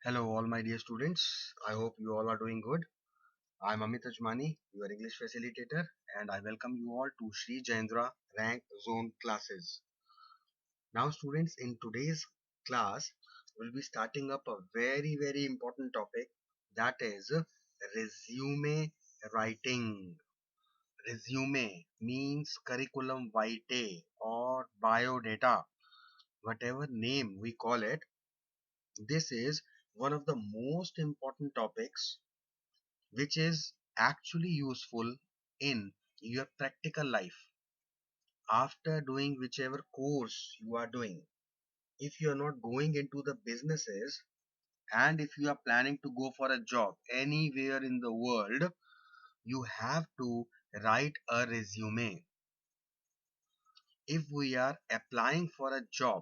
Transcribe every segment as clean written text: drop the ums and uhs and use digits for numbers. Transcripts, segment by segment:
Hello, all my dear students. I hope you all are doing good. I'm Amit Ajmani, your English facilitator, and I welcome you all to Sri Jayendra Rank Zone classes. Now, students, in today's class, we'll be starting up a very important topic, that is resume writing. Resume means curriculum vitae or biodata, whatever name we call it. This is one of the most important topics which is actually useful in your practical life after doing whichever course you are doing. If you are not going into the businesses and if you are planning to go for a job anywhere in the world, you have to write a resume. If we are applying for a job,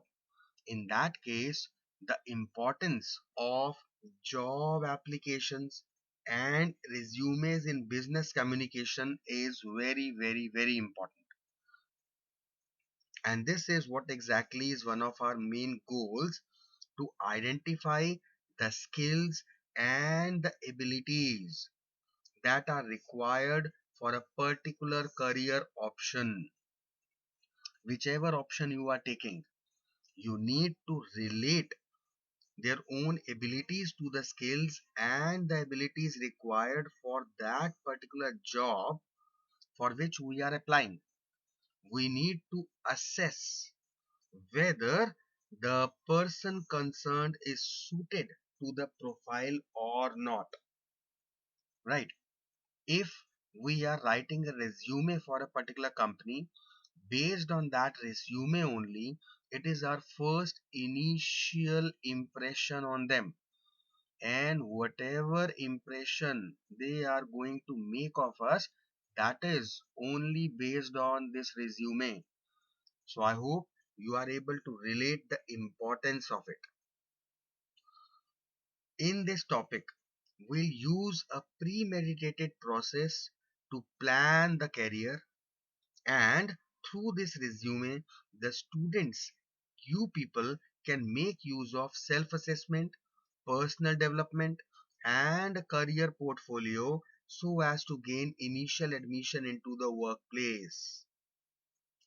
in that case, the importance of job applications and resumes in business communication is very important. And this is what exactly is one of our main goals, to identify the skills and the abilities that are required for a particular career option. Whichever option you are taking, you need to relate their own abilities to the skills and the abilities required for that particular job for which we are applying. We need to assess whether the person concerned is suited to the profile or not, right? If we are writing a resume for a particular company, based on that resume only, it is our first initial impression on them, and whatever impression they are going to make of us, that is only based on this resume. So I hope you are able to relate the importance of it. In this topic, we'll use a premeditated process to plan the career, and through this resume, the students, you people, can make use of self-assessment, personal development, and a career portfolio so as to gain initial admission into the workplace,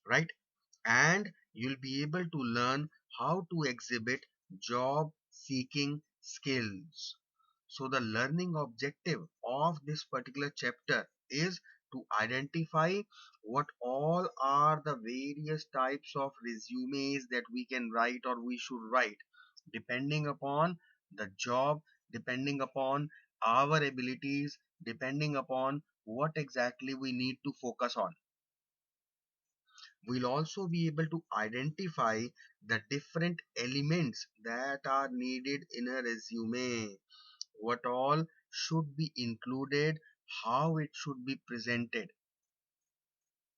right? And you'll be able to learn how to exhibit job seeking skills. So the learning objective of this particular chapter is to identify what all are the various types of resumes that we can write or we should write, depending upon the job, depending upon our abilities, depending upon what exactly we need to focus on. We'll also be able to identify the different elements that are needed in a resume, what all should be included, how it should be presented.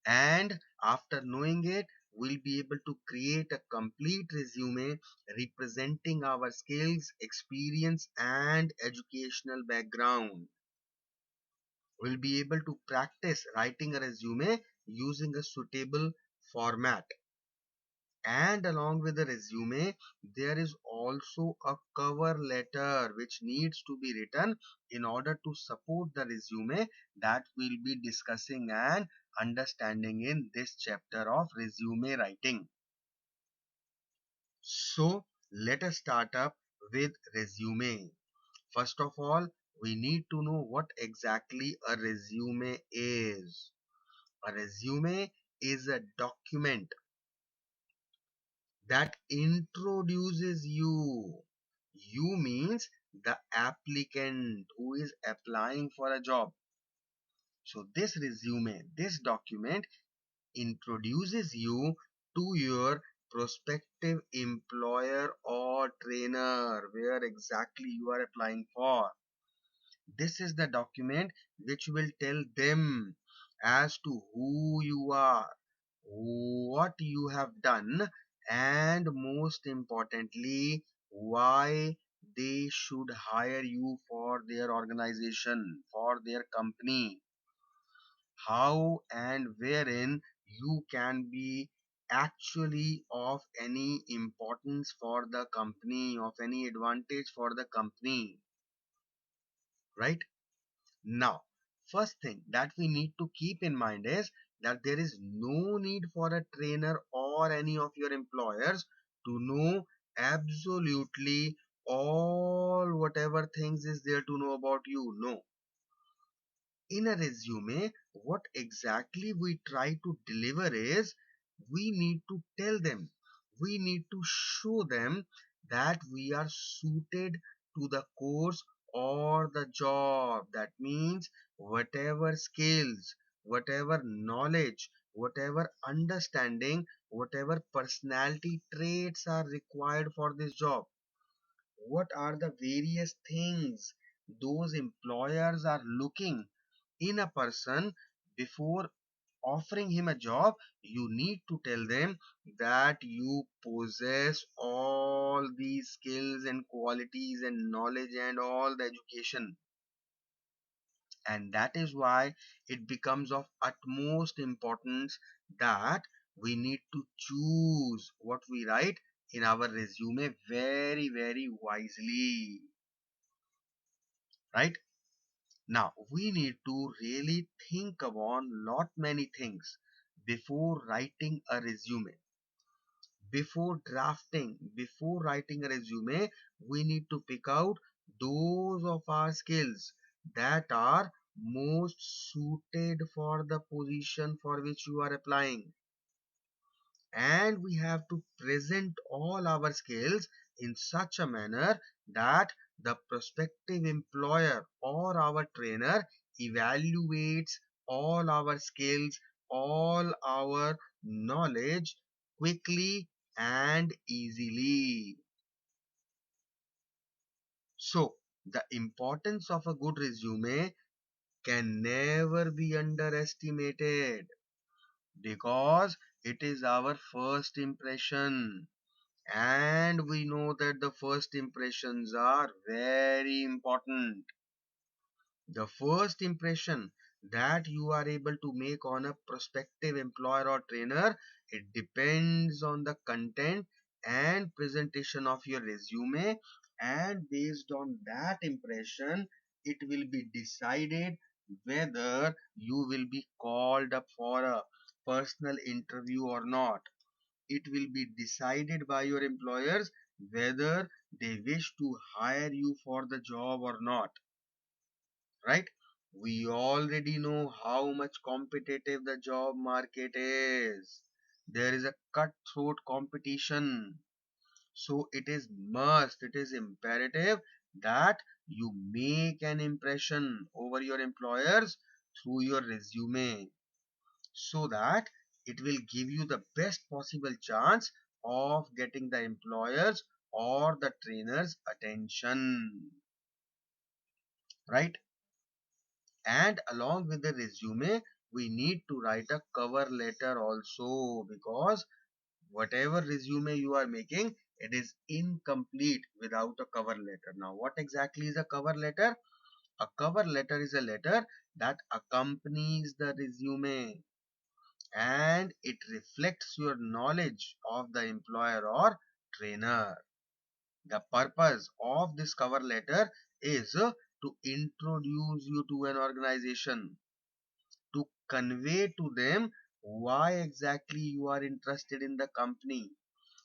And after knowing it, we'll be able to create a complete resume representing our skills, experience, and educational background. We'll be able to practice writing a resume using a suitable format. And along with the resume, there is also a cover letter which needs to be written in order to support the resume that we'll be discussing and understanding in this chapter of resume writing. So let us start up with resume. First of all, we need to know what exactly a resume is. A resume is a document that introduces you. You means the applicant who is applying for a job. So this resume, this document introduces you to your prospective employer or trainer where exactly you are applying for. This is the document which will tell them as to who you are, what you have done, and most importantly, why they should hire you for their organization, for their company, how and wherein you can be actually of any importance for the company, of any advantage for the company, right? Now, first thing that we need to keep in mind is that there is no need for a trainer or any of your employers to know absolutely all whatever things is there to know about you. No, in a resume, what exactly we try to deliver is we need to tell them, we need to show them that we are suited to the course or the job. That means whatever skills, whatever knowledge, whatever understanding, whatever personality traits are required for this job, what are the various things those employers are looking in a person before offering him a job. You need to tell them that you possess all these skills and qualities and knowledge and all the education, and that is why it becomes of utmost importance that we need to choose what we write in our resume very very wisely, right? Now we need to really think about lot many things before writing a resume. Before writing a resume, we need to pick out those of our skills that are most suited for the position for which you are applying, and we have to present all our skills in such a manner that the prospective employer or our trainer evaluates all our skills, all our knowledge quickly and easily. So, the importance of a good resume can never be underestimated because it is our first impression, and we know that the first impressions are very important. The first impression that you are able to make on a prospective employer or trainer, it depends on the content and presentation of your resume, and based on that impression it will be decided whether you will be called up for a personal interview or not. It will be decided by your employers whether they wish to hire you for the job or not, right? We already know how much competitive the job market is. There is a cutthroat competition. So it is must, it is imperative that you make an impression over your employers through your resume, so that it will give you the best possible chance of getting the employers or the trainers attention, right? And along with the resume, we need to write a cover letter also, because whatever resume you are making, it is incomplete without a cover letter. Now what exactly is a cover letter? A cover letter is a letter that accompanies the resume, and it reflects your knowledge of the employer or trainer. The purpose of this cover letter is to introduce you to an organization, to convey to them why exactly you are interested in the company,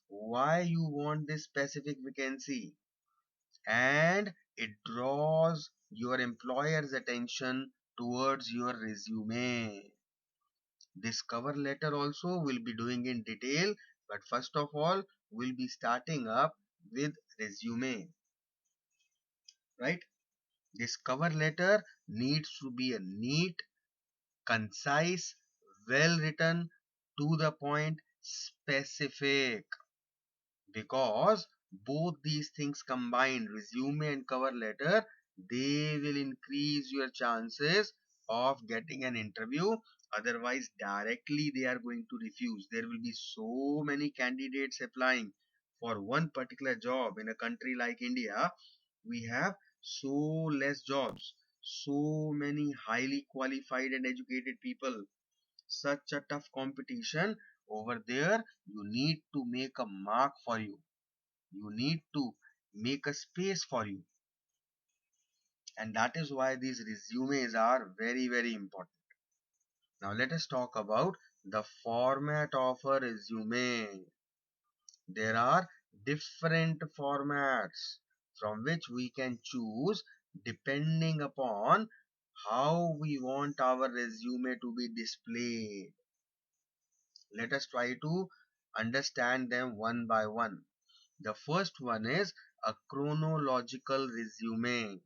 why you want this specific vacancy, and it draws your employer's attention towards your resume. This cover letter also will be doing in detail, but first of all, we'll be starting up with resume, right? This cover letter needs to be a neat, concise, well written, to the point, specific, because both these things combined, resume and cover letter, they will increase your chances of getting an interview. Otherwise directly they are going to refuse. There will be so many candidates applying for one particular job. In a country like India, we have so less jobs, so many highly qualified and educated people, such a tough competition. Over there, you need to make a mark for you. You need to make a space for you. And that is why these resumes are very, very important. Now let us talk about the format of a resume. There are different formats from which we can choose depending upon how we want our resume to be displayed. Let us try to understand them one by one. The first one is a chronological resume.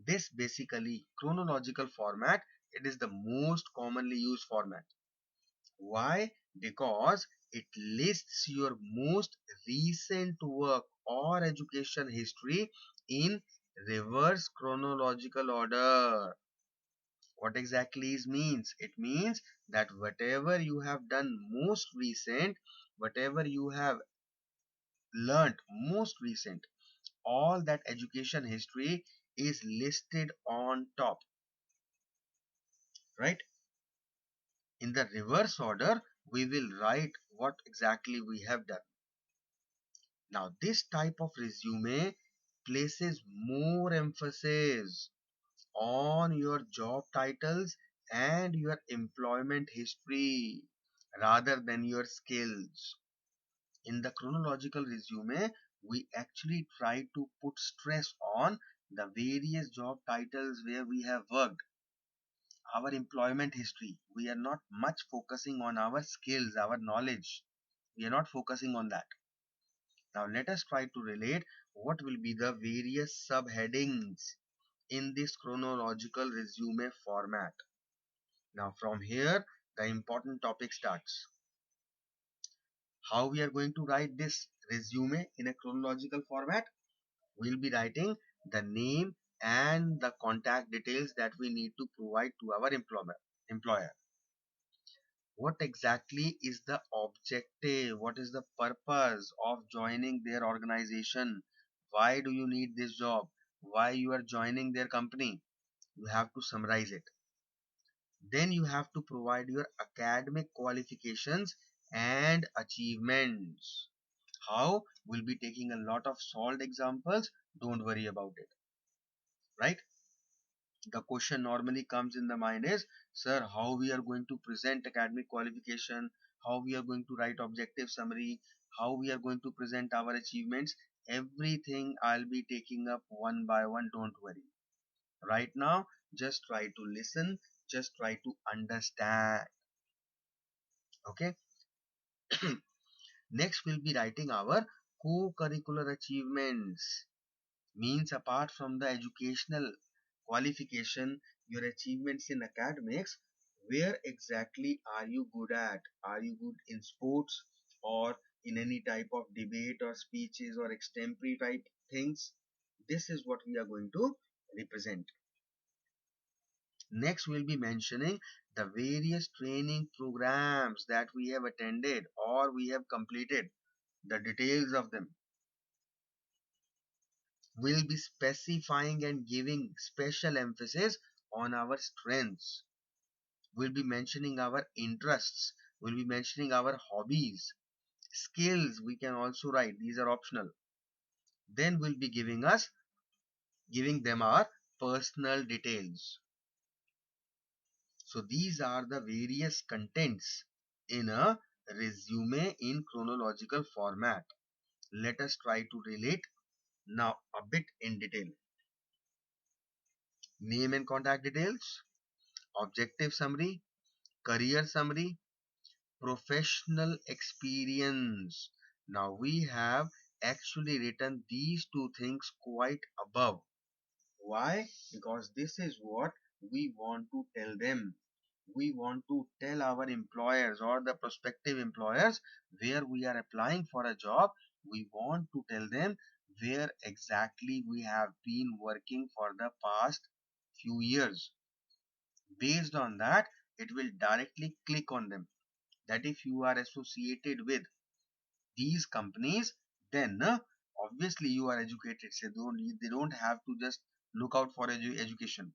This basically chronological format, it is the most commonly used format. Why? Because it lists your most recent work or education history in reverse chronological order. What exactly is means? It means that whatever you have done most recent, whatever you have learnt most recent, all that education history is listed on top, right? In the reverse order, we will write what exactly we have done. Now, this type of resume places more emphasis on your job titles and your employment history rather than your skills. In the chronological resume, we actually try to put stress on the various job titles where we have worked, our employment history. We are not much focusing on our skills, our knowledge. We are not focusing on that. Now let us try to relate what will be the various subheadings in this chronological resume format. Now from here, the important topic starts. How we are going to write this resume in a chronological format? We'll be writing the name and the contact details that we need to provide to our employer. What exactly is the objective? What is the purpose of joining their organization? Why do you need this job? Why you are joining their company? You have to summarize it. Then you have to provide your academic qualifications and achievements. How? We'll be taking a lot of solved examples. Don't worry about it. Right? The question normally comes in the mind is, sir, how we are going to present academic qualification, how we are going to write objective summary, how we are going to present our achievements. Everything I'll be taking up one by one. Don't worry. Right now, just try to listen, just try to understand. Okay. Next, we'll be writing our co-curricular achievements. Means apart from the educational qualification, your achievements in academics, where exactly are you good at? Are you good in sports or in any type of debate or speeches or extempore type things? This is what we are going to represent. Next, we'll be mentioning the various training programs that we have attended or we have completed, the details of them. We'll be specifying and giving special emphasis on our strengths. We'll be mentioning our interests. We'll be mentioning our hobbies. Skills we can also write. These are optional. Then we'll be giving them our personal details. So these are the various contents in a resume in chronological format. Let us try to relate now a bit in detail. Name and contact details, objective summary, career summary, professional experience. Now we have actually written these two things quite above. Why? Because this is what we want to tell them. We want to tell our employers or the prospective employers where we are applying for a job. We want to tell them where exactly we have been working for the past few years. Based on that, it will directly click on them that if you are associated with these companies, then obviously you are educated. So they don't have to just look out for education.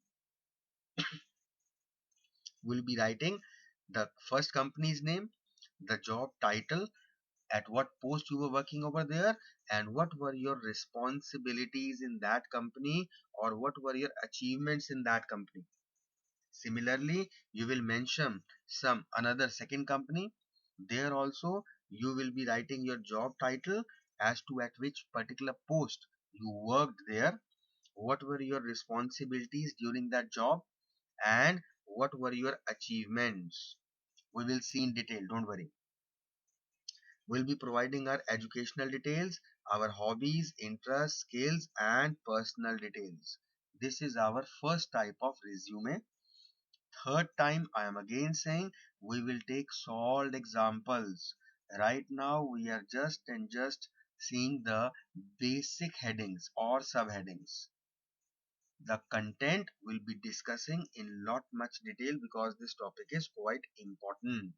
We'll be writing the first company's name, the job title, at what post you were working over there, and what were your responsibilities in that company, or what were your achievements in that company. Similarly, you will mention some another second company. There also you will be writing your job title as to at which particular post you worked there, what were your responsibilities during that job, and what were your achievements. We will see in detail, don't worry. We'll be providing our educational details, our hobbies, interests, skills, and personal details. This is our first type of resume. Third time, I am again saying we will take solved examples. Right now, we are just seeing the basic headings or subheadings. The content will be discussing in lot much detail because this topic is quite important.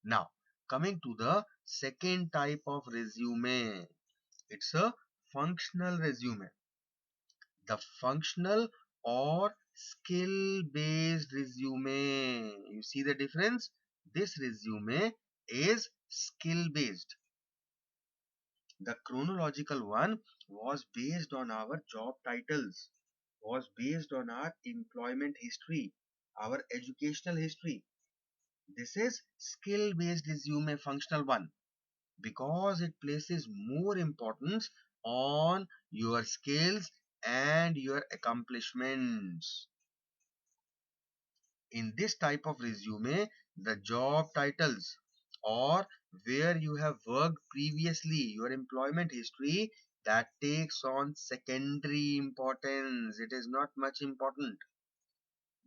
Now, coming to the second type of resume, it's a functional resume. The functional or skill based resume. You see the difference? This resume is skill based. The chronological one was based on our job titles, was based on our employment history, our educational history. This is skill based resume, functional one, because it places more importance on your skills and your accomplishments. In this type of resume, the job titles or where you have worked previously, your employment history, that takes on secondary importance. It is not much important.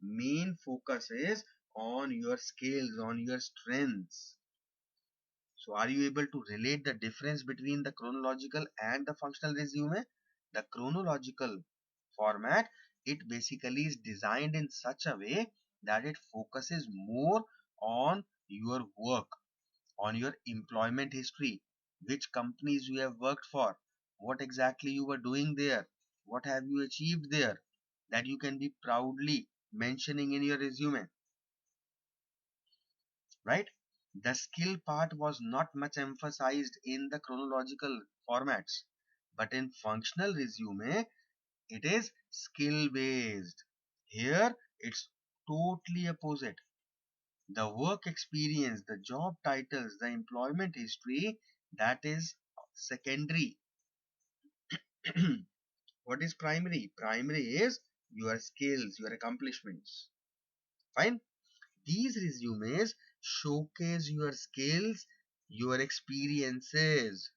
Main focus is on your skills, on your strengths. So are you able to relate the difference between the chronological and the functional resume? The chronological format, it basically is designed in such a way that it focuses more on your work, on your employment history, which companies you have worked for, what exactly you were doing there, what have you achieved there, that you can be proudly mentioning in your resume, right? The skill part was not much emphasized in the chronological formats, but in functional resume, it is skill based. Here, it's totally opposite. The work experience, the job titles, the employment history, that is secondary. What is primary? Primary is your skills, your accomplishments. Fine. These resumes showcase your skills, your experiences,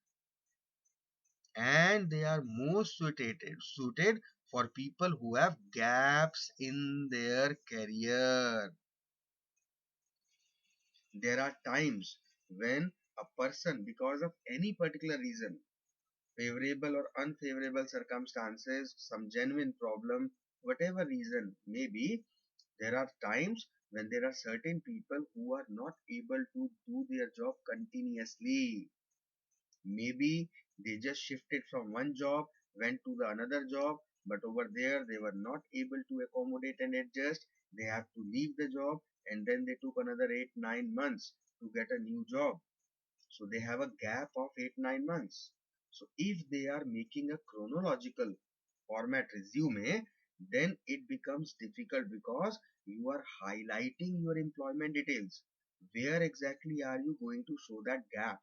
and they are most suited for people who have gaps in their career. There are times when a person, because of any particular reason, favorable or unfavorable circumstances, some genuine problem, whatever reason may be, there are times when there are certain people who are not able to do their job continuously. Maybe they just shifted from one job, went to the another job, but over there they were not able to accommodate and adjust. They have to leave the job, and then they took another 8 9 months to get a new job. So they have a gap of 8 9 months. So if they are making a chronological format resume, then it becomes difficult because you are highlighting your employment details. Where exactly are you going to show that gap?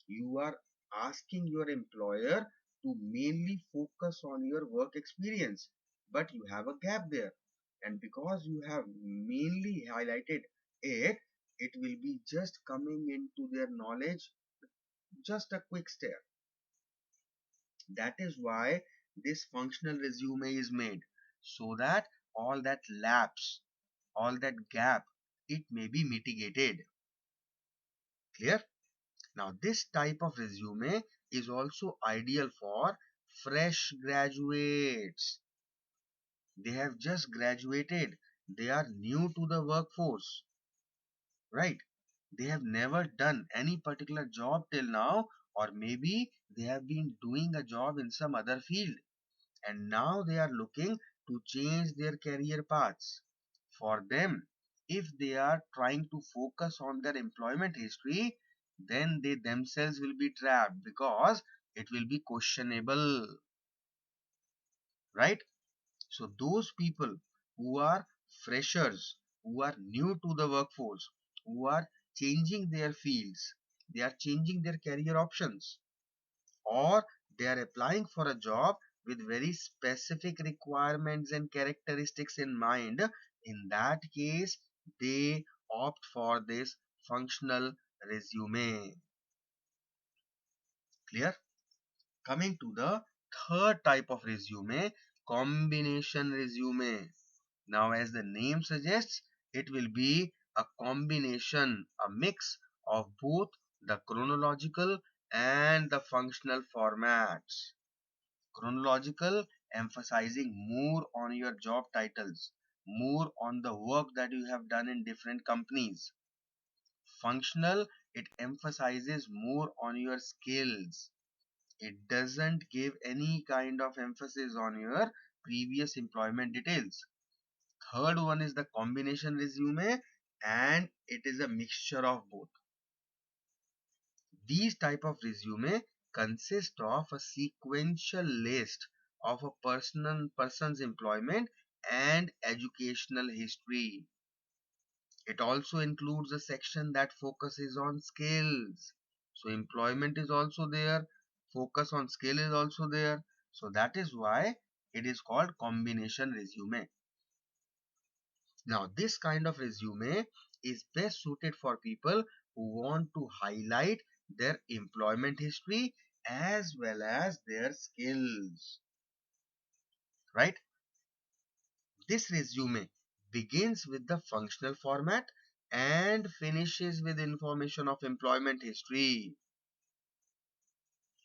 You are asking your employer to mainly focus on your work experience, but you have a gap there. And because you have mainly highlighted it, it will be just coming into their knowledge, just a quick stare. That is why this functional resume is made, so that all that lapse, all that gap, it may be mitigated. Clear? Now, this type of resume is also ideal for fresh graduates. They have just graduated. They are new to the workforce, right? They have never done any particular job till now, or maybe they have been doing a job in some other field, and now they are looking to change their career paths. For them, if they are trying to focus on their employment history, then they themselves will be trapped because it will be questionable, right? So those people who are freshers, who are new to the workforce, who are changing their fields, they are changing their career options, or they are applying for a job with very specific requirements and characteristics in mind, in that case, they opt for this functional resume. Clear? Coming to the third type of resume, combination resume. Now, as the name suggests, it will be a combination, a mix of both the chronological and the functional formats. Chronological, emphasizing more on your job titles, more on the work that you have done in different companies. Functional, it emphasizes more on your skills. It doesn't give any kind of emphasis on your previous employment details. Third one is the combination resume, and it is a mixture of both. These type of resume consist of a sequential list of a person's employment and educational history. It also includes a section that focuses on skills. So employment is also there, focus on skill is also there. So that is why it is called combination resume. Now, this kind of resume is best suited for people who want to highlight their employment history as well as their skills, right? This resume begins with the functional format and finishes with information of employment history,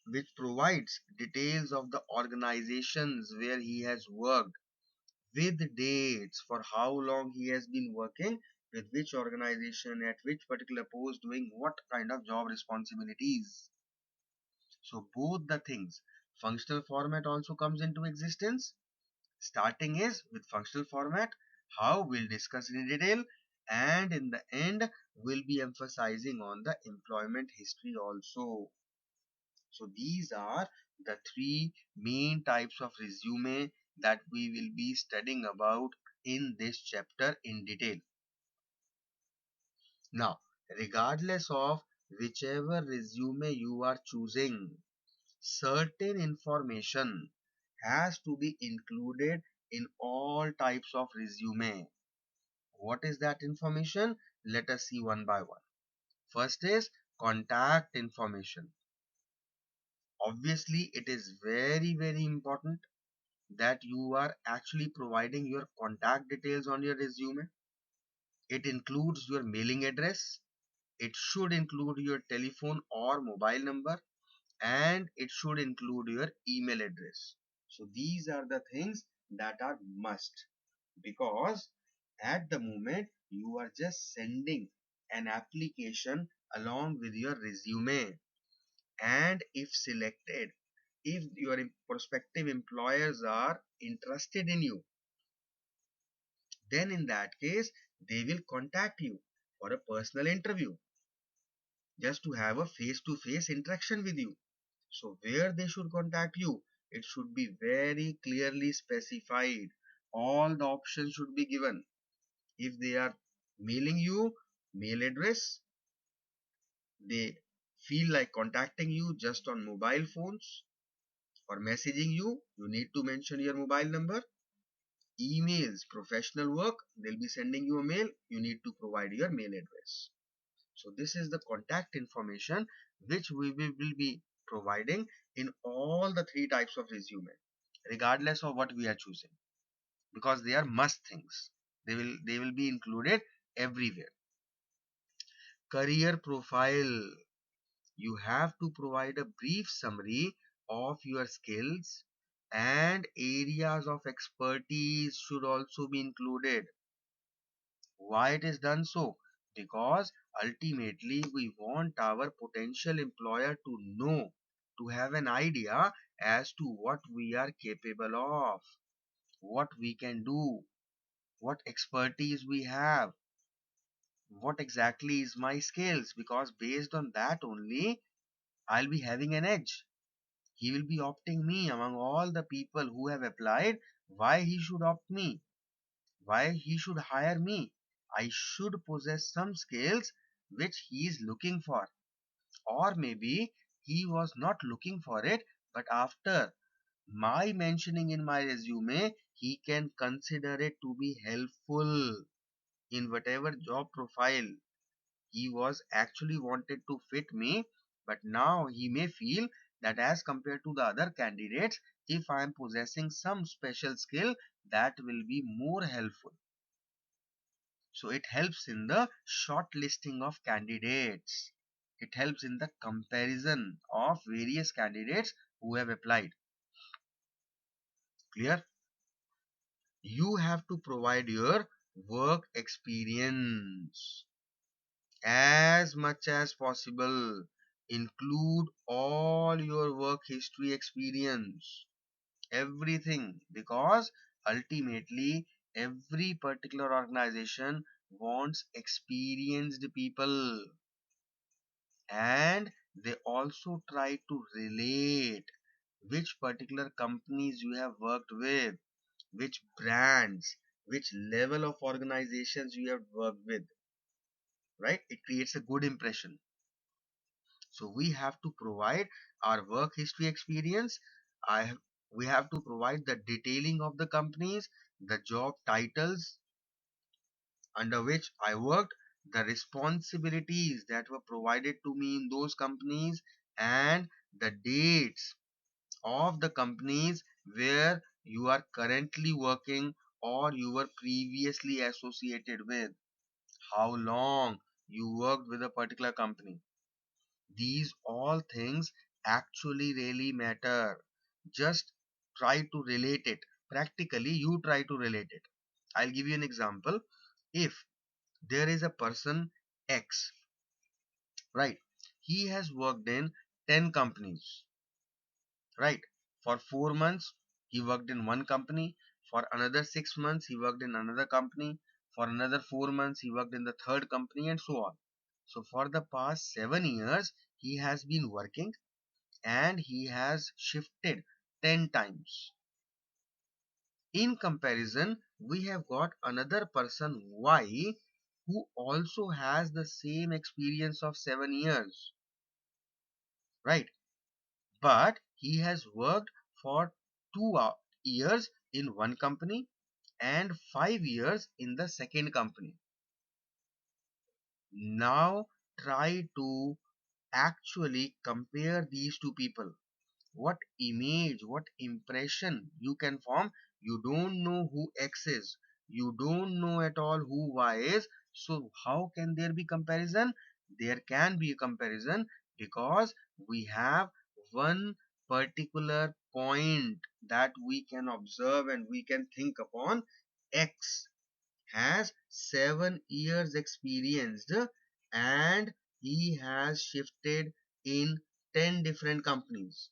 which provides details of the organizations where he has worked, with dates for how long he has been working with which organization at which particular post doing what kind of job responsibilities. So both the things, functional format also comes into existence. Starting is with functional format, how we'll discuss in detail, and in the end we'll be emphasizing on the employment history also. So these are the three main types of resume that we will be studying about in this chapter in detail. Now, regardless of whichever resume you are choosing, certain information has to be included in all types of resume. What is that information? Let us see one by one. First is contact information. Obviously, it is very important that you are actually providing your contact details on your resume. It includes your mailing address. It should include your telephone or mobile number, and it should include your email address. So these are the things that are must, because at the moment you are just sending an application along with your resume, and if selected, if your prospective employers are interested in you, then in that case they will contact you for a personal interview, just to have a face to face interaction with you. So where they should contact you, it should be very clearly specified. All the options should be given. If they are mailing you, mail address, they feel like contacting you just on mobile phones or messaging you, you need to mention your mobile number. Emails, professional work, they'll be sending you a mail, you need to provide your mail address. So this is the contact information which we will be providing in all the three types of resume, regardless of what we are choosing, because they are must things. They will be included everywhere. Career profile. You have to provide a brief summary of your skills, and areas of expertise should also be included. Why it is done so? Because ultimately we want our potential employer to know, to have an idea as to what we are capable of, what we can do, what expertise we have. what exactly is my skills, because based on that only I'll be having an edge. He will be opting me among all the people who have applied. Why he should opt me? Why he should hire me? I should possess some skills which he is looking for. Or maybe he was not looking for it, but after my mentioning in my resume, he can consider it to be helpful in whatever job profile he was actually wanted to fit me. But now he may feel that as compared to the other candidates, if I am possessing some special skill, that will be more helpful. So it helps in the shortlisting of candidates. It helps in the comparison of various candidates who have applied. Clear? You have to provide your work experience as much as possible. Include all your work history experience, everything, because ultimately every particular organization wants experienced people, and they also try to relate which particular companies you have worked with, which brands, which level of organizations you have worked with, right? It creates a good impression. So we have to provide our work history experience. I have, we have to provide the detailing of the companies, the job titles under which I worked, the responsibilities that were provided to me in those companies, and the dates of the companies where you are currently working or you were previously associated with, how long you worked with a particular company. These all things actually really matter. Just try to relate it. Practically, you try to relate it. I'll give you an example. If there is a person X, right? He has worked in 10 companies, right? For 4 months, he worked in one company. For another 6 months, he worked in another company. For another 4 months, he worked in the third company, and so on. So, for the past 7 years, he has been working and he has shifted 10 times. In comparison, we have got another person Y who also has the same experience of 7 years, right? But he has worked for 2 years in one company and 5 years in the second company. Now try to actually compare these two people. What image, what impression you can form. You don't know who X is, you don't know at all who Y is. So how can there be comparison? There can be a comparison because we have one particular point that we can observe and we can think upon. X has 7 years experienced and he has shifted in 10 different companies.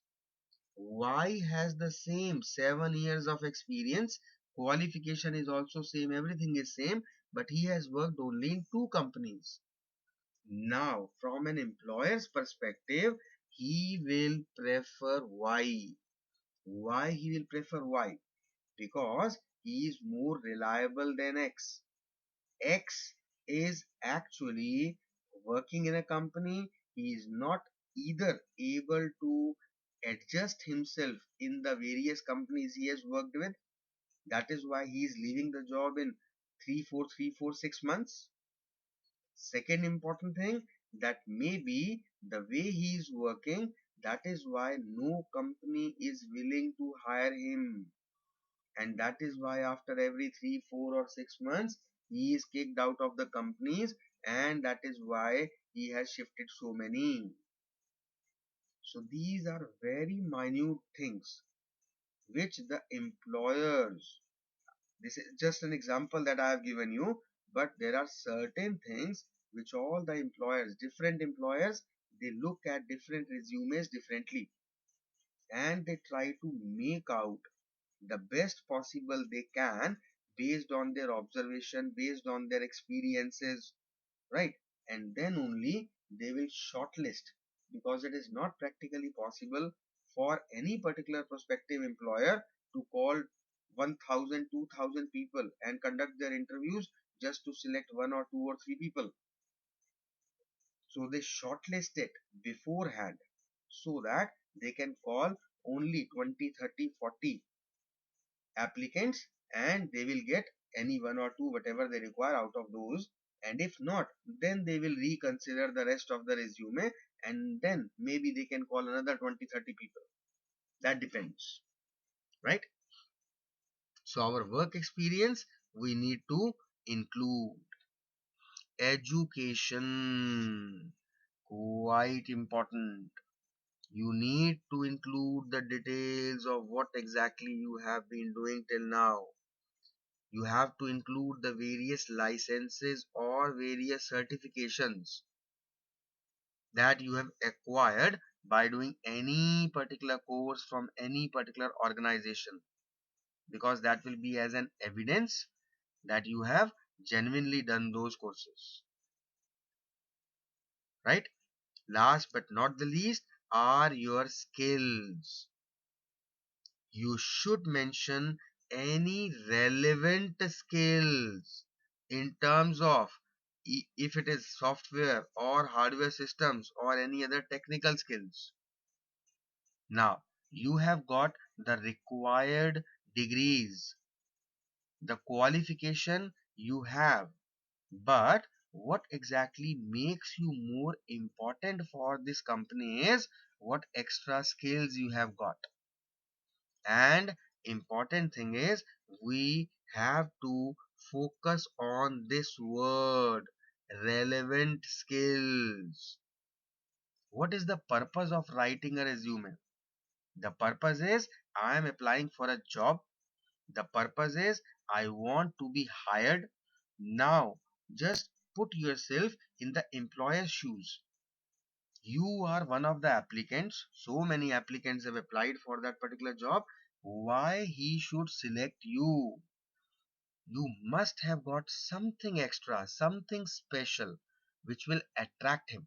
Y has the same 7 years of experience, qualification is also same, everything is same, but he has worked only in two companies. Now, from an employer's perspective, he will prefer Y. Why he will prefer Y? Because he is more reliable than X. X is actually working in a company. He is not either able to adjust himself in the various companies he has worked with. That is why he is leaving the job in 6 months. Second important thing, that maybe the way he is working, that is why no company is willing to hire him, and that is why after every 3, 4 or 6 months he is kicked out of the companies, and that is why he has shifted so many. So these are very minute things which the employers, this is just an example that I have given you, but there are certain things which all the employers, different employers, they look at different resumes differently, and they try to make out the best possible they can based on their observation, based on their experiences, right? And then only they will shortlist, because it is not practically possible for any particular prospective employer to call 1000, 2000 people and conduct their interviews just to select one or two or three people. So they shortlist it beforehand so that they can call only 20, 30, 40 applicants, and they will get any one or two whatever they require out of those. And if not, then they will reconsider the rest of the resume, and then maybe they can call another 20, 30 people. That depends, right? So our work experience, we need to include education, quite important. You need to include the details of what exactly you have been doing till now. You have to include the various licenses or various certifications that you have acquired by doing any particular course from any particular organization, because that will be as an evidence that you have genuinely done those courses, right? Last but not the least are your skills. You should mention any relevant skills in terms of if it is software or hardware systems or any other technical skills. Now, you have got the required degrees, the qualification you have, but what exactly makes you more important for this company is what extra skills you have got. And important thing is, we have to focus on this word, relevant skills. What is the purpose of writing a resume? The purpose is I am applying for a job. The purpose is I want to be hired. Now just put yourself in the employer's shoes. You are one of the applicants. So many applicants have applied for that particular job. Why he should select you? You must have got something extra, something special, which will attract him.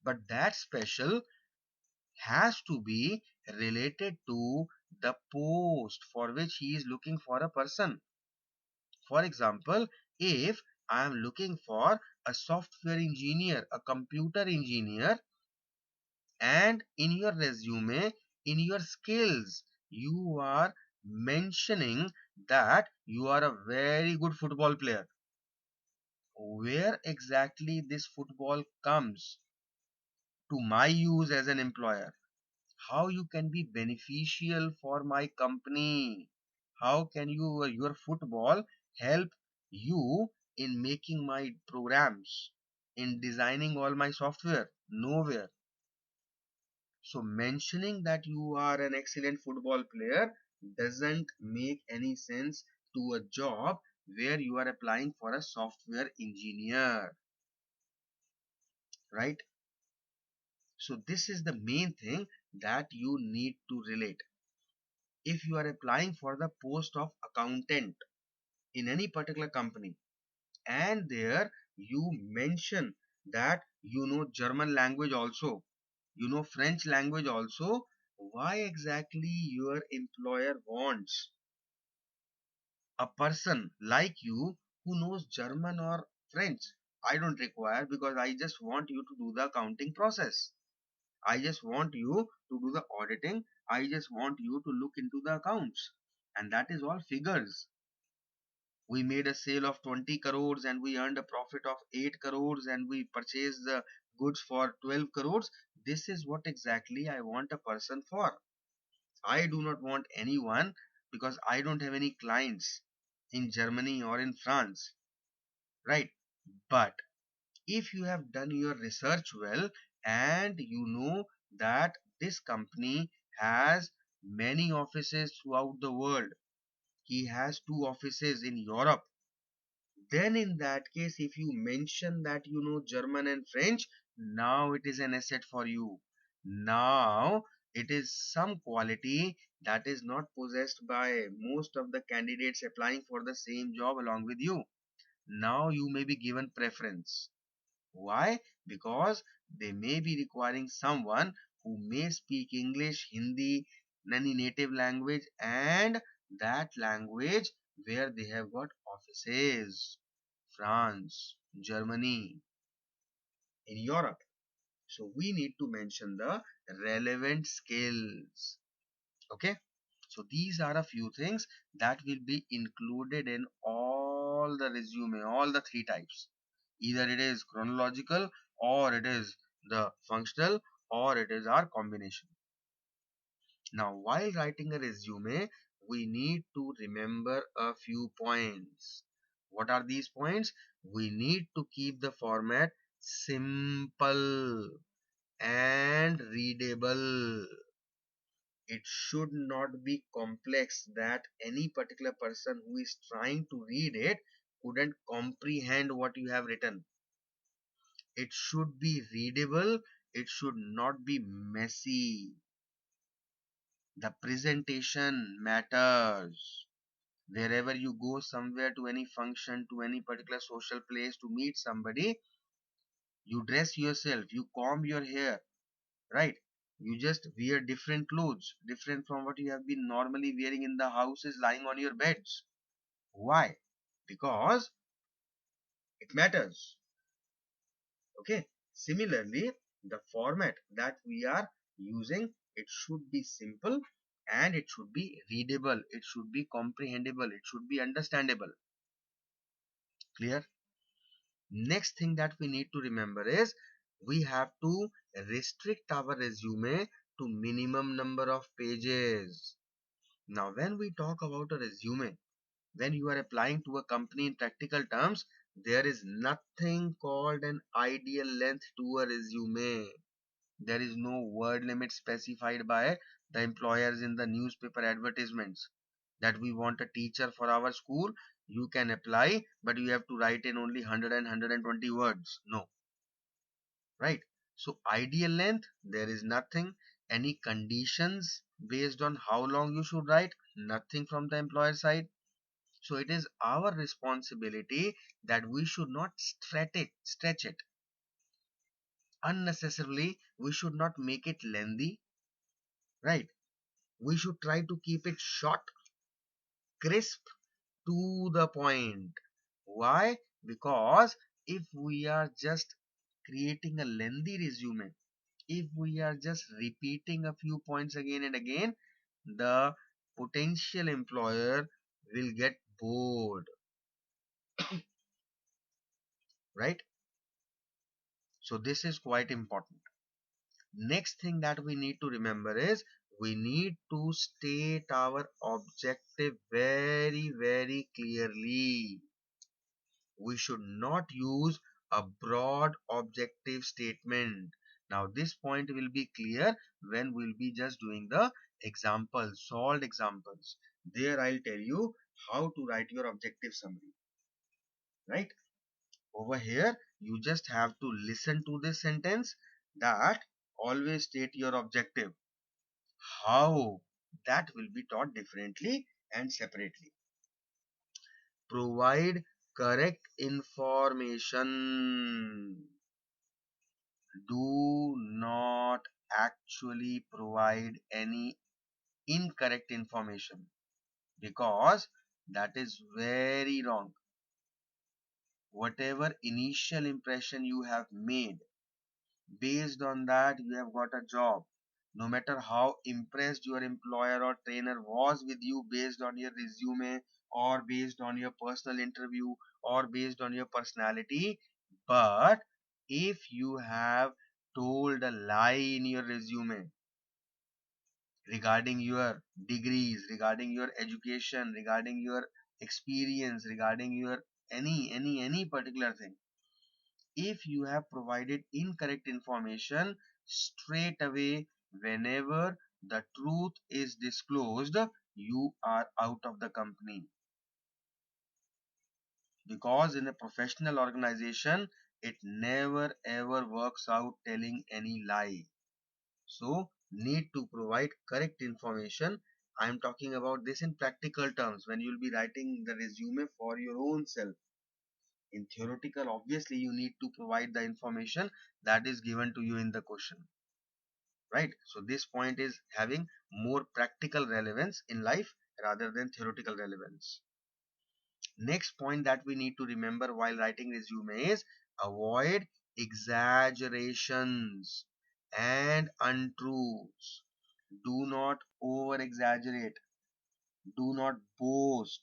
But that special has to be related to the post for which he is looking for a person. For example, if I am looking for a software engineer, a computer engineer, and in your resume, in your skills, you are mentioning that you are a very good football player. Where exactly this football comes to my use as an employer? How you can be beneficial for my company? How can your football help you in making my programs, in designing all my software? Nowhere. So mentioning that you are an excellent football player doesn't make any sense to a job where you are applying for a software engineer, right? So this is the main thing that you need to relate. If you are applying for the post of accountant in any particular company, and there you mention that you know German language also, you know French language also, why exactly your employer wants a person like you who knows German or French? I don't require, because I just want you to do the accounting process. I just want you to do the auditing. I just want you to look into the accounts. And that is all figures. We made a sale of 20 crores and we earned a profit of 8 crores and we purchased the goods for 12 crores. This is what exactly I want a person for. I do not want anyone, because I don't have any clients in Germany or in France, right? But if you have done your research well and you know that this company has many offices throughout the world, he has two offices in Europe, then in that case, if you mention that you know German and French, now it is an asset for you. Now it is some quality that is not possessed by most of the candidates applying for the same job along with you. Now you may be given preference. Why? Because they may be requiring someone who may speak English, Hindi, any native language, and that language where they have got offices. France, Germany, in Europe. So we need to mention the relevant skills. Okay. So these are a few things that will be included in all the resume, all the three types. Either it is chronological, or it is the functional, or it is our combination. Now, while writing a resume, we need to remember a few points. What are these points? We need to keep the format simple and readable. It should not be complex that any particular person who is trying to read it couldn't comprehend what you have written. It should be readable. It should not be messy. The presentation matters. Wherever you go somewhere, to any function, to any particular social place, to meet somebody, you dress yourself, you comb your hair, right? You just wear different clothes, different from what you have been normally wearing in the houses, lying on your beds. Why? Because it matters. Okay. Similarly, the format that we are using, it should be simple and it should be readable. It should be comprehensible. It should be understandable. Clear? Next thing that we need to remember is we have to restrict our resume to minimum number of pages. Now, when we talk about a resume, when you are applying to a company in practical terms, there is nothing called an ideal length to a resume. There is no word limit specified by the employers in the newspaper advertisements that we want a teacher for our school. You can apply, but you have to write in only 100 and 120 words. No, right? So ideal length, there is nothing. Any conditions based on how long you should write? Nothing from the employer side. So it is our responsibility that we should not stretch it unnecessarily. We should not make it lengthy, right? We should try to keep it short, crisp, to the point. Why? Because if we are just creating a lengthy resume, if we are just repeating a few points again and again, the potential employer will get bored, right? So this is quite important. Next thing that we need to remember is we need to state our objective very, very clearly. We should not use a broad objective statement. Now, this point will be clear when we'll be just doing the examples, solved examples. There I'll tell you how to write your objective summary, right? Over here, you just have to listen to this sentence that always state your objective. How? That will be taught differently and separately. Provide correct information. Do not actually provide any incorrect information, because that is very wrong. Whatever initial impression you have made, based on that you have got a job. No matter how impressed your employer or trainer was with you based on your resume, or based on your personal interview, or based on your personality, but if you have told a lie in your resume regarding your degrees, regarding your education, regarding your experience, regarding your any particular thing, if you have provided incorrect information, straight away, whenever the truth is disclosed, you are out of the company. Because in a professional organization, it never ever works out telling any lie. So, need to provide correct information. I am talking about this in practical terms when you will be writing the resume for your own self. In theoretical, obviously you need to provide the information that is given to you in the question, right? So this point is having more practical relevance in life rather than theoretical relevance. Next point that we need to remember while writing resume is avoid exaggerations and untruths. Do not over exaggerate. Do not boast.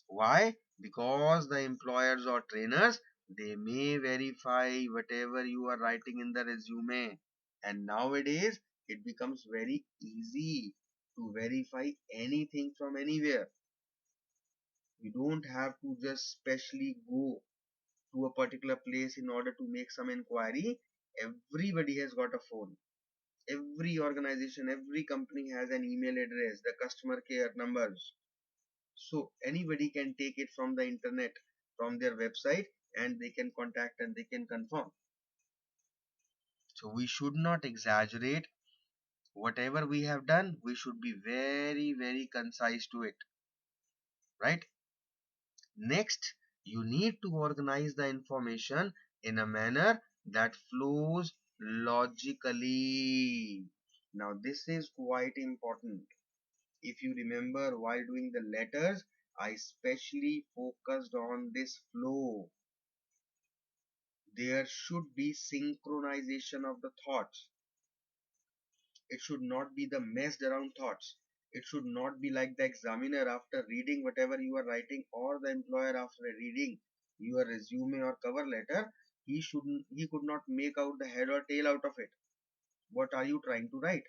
Why? Because the employers or trainers, they may verify whatever you are writing in the resume. And nowadays, it becomes very easy to verify anything from anywhere. You don't have to just specially go to a particular place in order to make some inquiry. Everybody has got a phone. Every organization, every company has an email address, the customer care numbers. So anybody can take it from the internet, from their website, and they can contact and they can confirm. So we should not exaggerate. Whatever we have done, we should be very, very concise to it, right? Next, you need to organize the information in a manner that flows logically. Now, this is quite important. If you remember, while doing the letters, I especially focused on this flow. There should be synchronization of the thoughts. It should not be the messed around thoughts. It should not be like the examiner after reading whatever you are writing, or the employer after reading your resume or cover letter. He could not make out the head or tail out of it. What are you trying to write?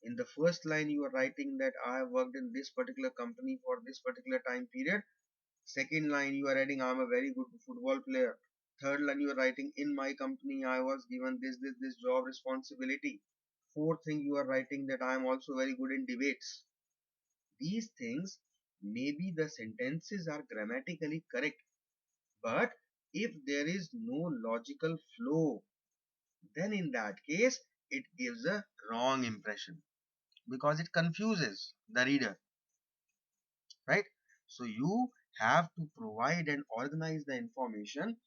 In the first line you are writing that I have worked in this particular company for this particular time period. Second line you are adding I am a very good football player. Third line you are writing in my company I was given this job responsibility. Fourth thing you are writing that I am also very good in debates. These things, maybe the sentences are grammatically correct, but if there is no logical flow, then in that case it gives a wrong impression because it confuses the reader, right? So you have to provide and organize the information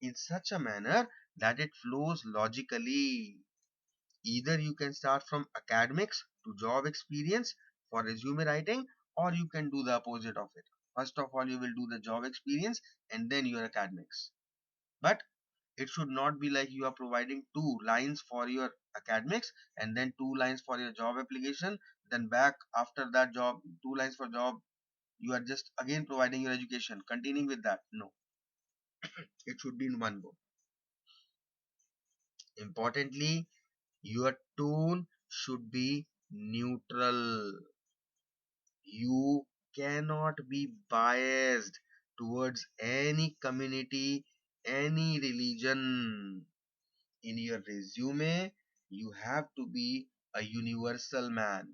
in such a manner that it flows logically. Either you can start from academics to job experience for resume writing, or you can do the opposite of it. First of all, you will do the job experience and then your academics. But it should not be like you are providing 2 lines for your academics and then 2 lines for your job application. Then back after that job, 2 lines for job, you are just again providing your education, continuing with that. No, it should be in one go. Importantly, your tone should be neutral. You cannot be biased towards any community, any religion. In your resume, you have to be a universal man.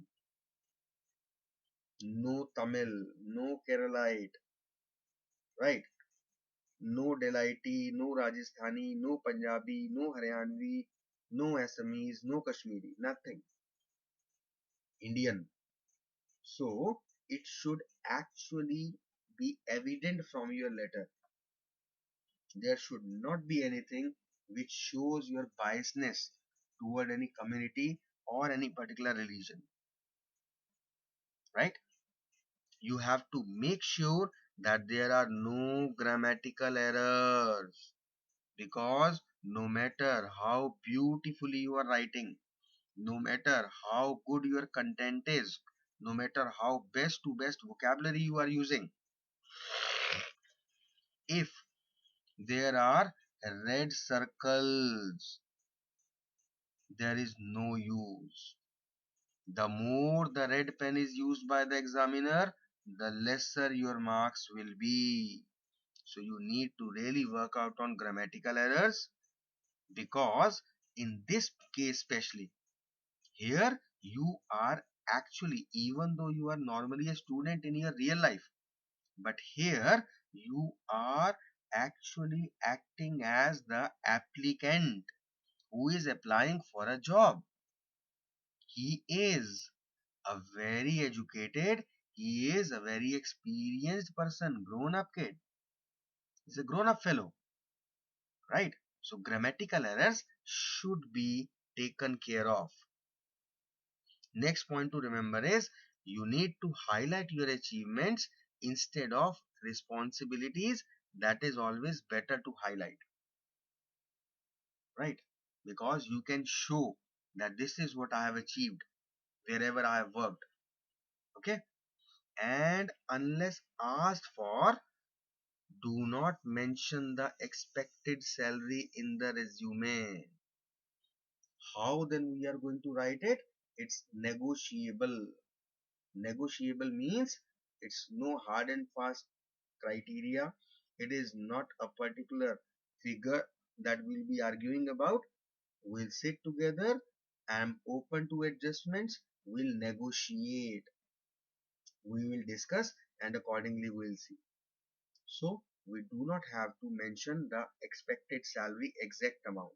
No Tamil, no Keralite, right? No Delhi, no Rajasthani, no Punjabi, no Haryanvi, no Assamese, no Kashmiri, nothing. Indian. So it should actually be evident from your letter. There should not be anything which shows your biasness toward any community or any particular religion, right? You have to make sure that there are no grammatical errors, because no matter how beautifully you are writing, no matter how good your content is, no matter how best to best vocabulary you are using, if there are red circles, there is no use. The more the red pen is used by the examiner, the lesser your marks will be. So you need to really work out on grammatical errors, because in this case especially, here you are actually, even though you are normally a student in your real life, but here you are actually acting as the applicant who is applying for a job. He is a very educated, he is a very experienced person, grown up kid. He's a grown-up fellow, right? So grammatical errors should be taken care of. Next point to remember is you need to highlight your achievements instead of responsibilities. That is always better to highlight, right? Because you can show that this is what I have achieved wherever I have worked. Okay. And unless asked for, do not mention the expected salary in the resume. How then we are going to write it? It's negotiable. Negotiable means it's no hard and fast criteria. It is not a particular figure that we'll be arguing about. We'll sit together. I'm open to adjustments. We'll negotiate. We will discuss and accordingly we'll see. So we do not have to mention the expected salary exact amount,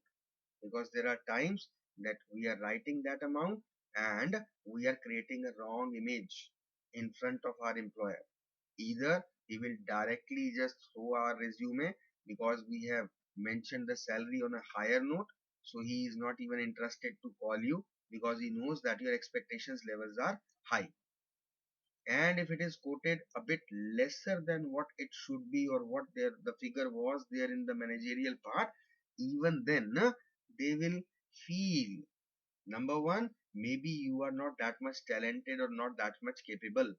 because there are times that we are writing that amount and we are creating a wrong image in front of our employer. Either he will directly just throw our resume because we have mentioned the salary on a higher note, so he is not even interested to call you because he knows that your expectations levels are high. And if it is quoted a bit lesser than what it should be or what the figure was there in the managerial part, even then they will feel, number one, maybe you are not that much talented or not that much capable.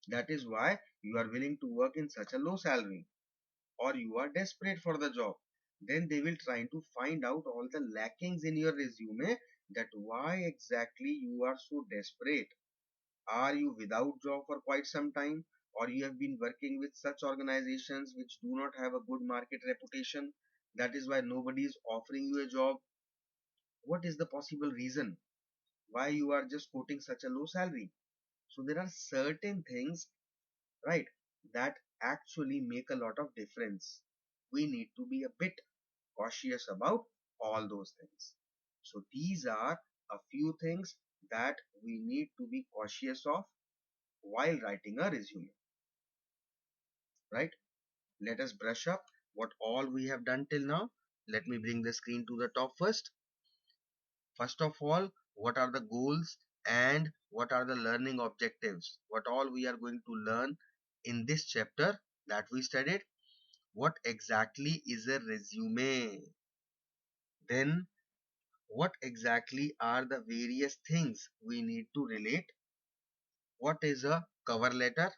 That is why you are willing to work in such a low salary, or you are desperate for the job. Then they will try to find out all the lackings in your resume, that why exactly you are so desperate. Are you without job for quite some time, or you have been working with such organizations which do not have a good market reputation? That is why nobody is offering you a job. What is the possible reason why you are just quoting such a low salary? So there are certain things, right, that actually make a lot of difference. We need to be a bit cautious about all those things. So these are a few things that we need to be cautious of while writing a resume, right? Let us brush up what all we have done till now. Let me bring the screen to the top first. First of all, what are the goals and what are the learning objectives? What all we are going to learn in this chapter that we studied. What exactly is a resume? Then what exactly are the various things we need to relate? What is a cover letter?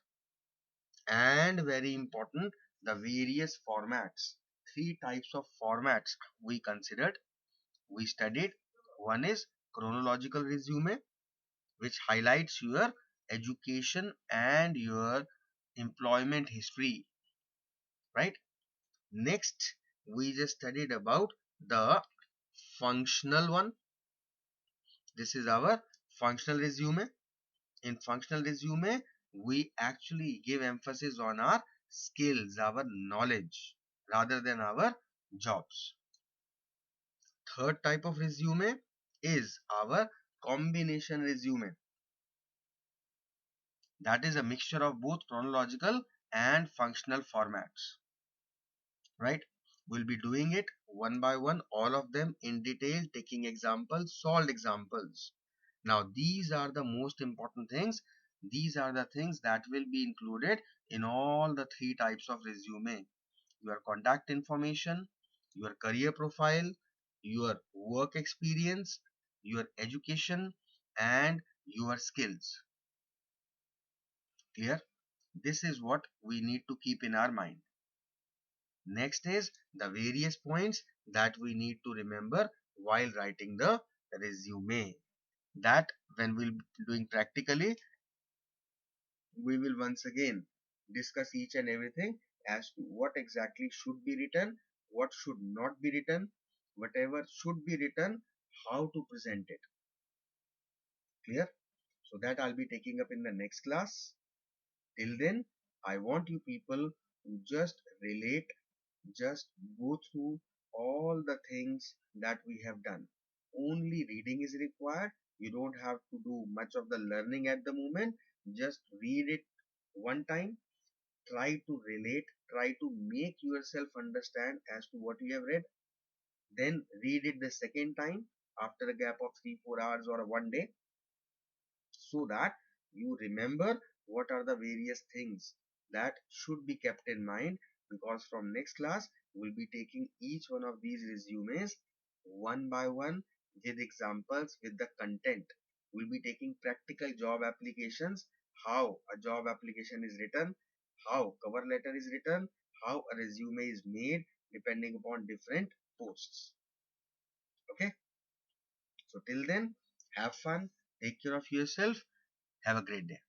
And very important, the various formats. Three types of formats we considered, we studied. One is chronological resume, which highlights your education and your employment history, right? Next, we just studied about the functional one. This is our functional resume. In functional resume, we actually give emphasis on our skills, our knowledge, rather than our jobs. Third type of resume is our combination resume. That is a mixture of both chronological and functional formats, right? We'll be doing it one by one, all of them in detail, taking examples, solved examples. Now, these are the most important things. These are the things that will be included in all the three types of resume. Your contact information, your career profile, your work experience, your education, and your skills. Clear? This is what we need to keep in our mind. Next is the various points that we need to remember while writing the resume. That when we'll be doing practically, we will once again discuss each and everything as to what exactly should be written, what should not be written, whatever should be written, how to present it. Clear? So that I'll be taking up in the next class. Till then, I want you people to just relate, just go through all the things that we have done. Only reading is required. You don't have to do much of the learning at the moment. Just read it one time, try to relate, try to make yourself understand as to what you have read. Then read it the second time after a gap of 3 4 hours or 1 day, so that you remember what are the various things that should be kept in mind, because from next class we'll be taking each one of these resumes one by one with examples, with the content. We'll be taking practical job applications, how a job application is written, how cover letter is written, how a resume is made depending upon different posts. Okay, so till then, have fun, take care of yourself, have a great day.